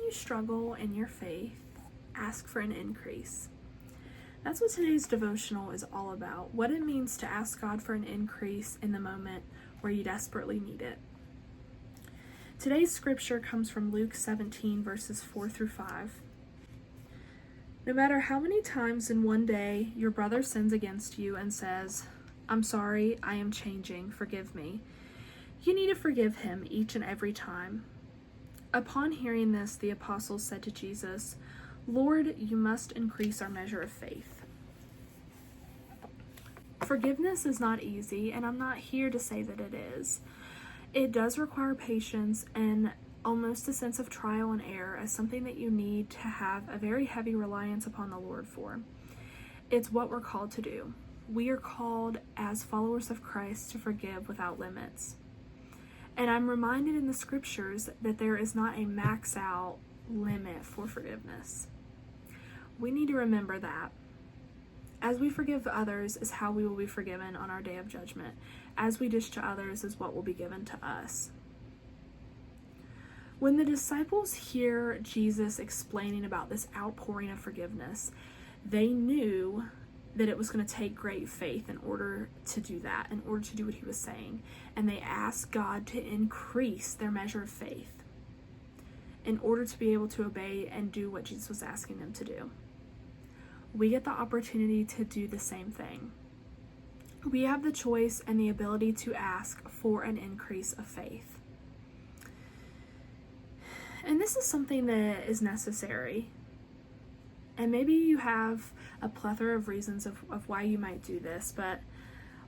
you struggle in your faith, ask for an increase. That's what today's devotional is all about, what it means to ask God for an increase in the moment where you desperately need it. Today's scripture comes from Luke 17, verses 4 through 5. No matter how many times in one day your brother sins against you and says, "I'm sorry, I am changing, forgive me," you need to forgive him each and every time. Upon hearing this, the apostles said to Jesus, "Lord, you must increase our measure of faith." Forgiveness is not easy, and I'm not here to say that it is. It does require patience and almost a sense of trial and error as something that you need to have a very heavy reliance upon the Lord for. It's what we're called to do. We are called as followers of Christ to forgive without limits. And I'm reminded in the scriptures that there is not a max out limit for forgiveness. We need to remember that. As we forgive others is how we will be forgiven on our day of judgment. As we dish to others is what will be given to us. When the disciples hear Jesus explaining about this outpouring of forgiveness, they knew that it was going to take great faith in order to do that, in order to do what he was saying. And they asked God to increase their measure of faith in order to be able to obey and do what Jesus was asking them to do. We get the opportunity to do the same thing. We have the choice and the ability to ask for an increase of faith. And this is something that is necessary. And maybe you have a plethora of reasons of why you might do this, but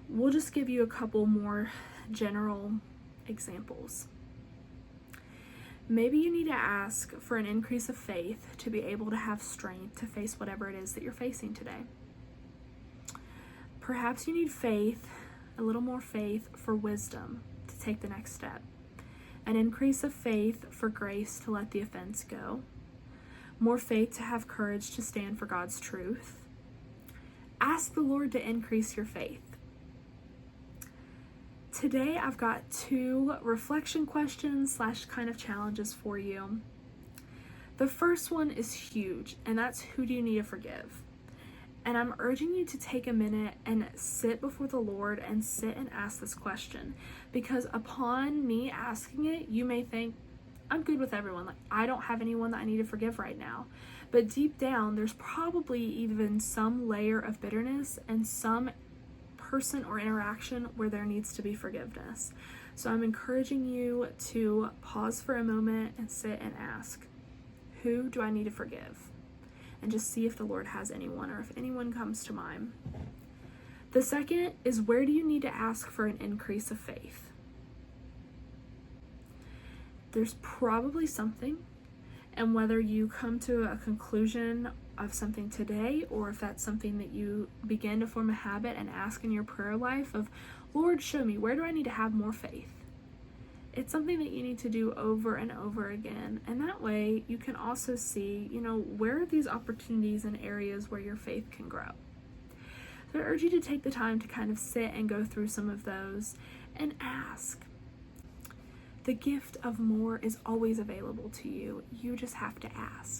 we'll just give you a couple more general examples. Maybe you need to ask for an increase of faith to be able to have strength to face whatever it is that you're facing today. Perhaps you need faith, a little more faith for wisdom to take the next step. An increase of faith for grace to let the offense go. More faith to have courage to stand for God's truth. Ask the Lord to increase your faith. Today I've got 2 reflection questions / kind of challenges for you. The first one is huge, and that's, who do you need to forgive? And I'm urging you to take a minute and sit before the Lord and sit and ask this question, because upon me asking it, you may think, I'm good with everyone. Like, I don't have anyone that I need to forgive right now. But deep down, there's probably even some layer of bitterness and some person or interaction where there needs to be forgiveness. So I'm encouraging you to pause for a moment and sit and ask, who do I need to forgive? And just see if the Lord has anyone or if anyone comes to mind. The second is, where do you need to ask for an increase of faith? There's probably something, and whether you come to a conclusion of something today, or if that's something that you begin to form a habit and ask in your prayer life of, Lord, show me, where do I need to have more faith? It's something that you need to do over and over again, and that way you can also see, where are these opportunities and areas where your faith can grow. So I urge you to take the time to kind of sit and go through some of those and ask. The gift of more is always available to you. You just have to ask.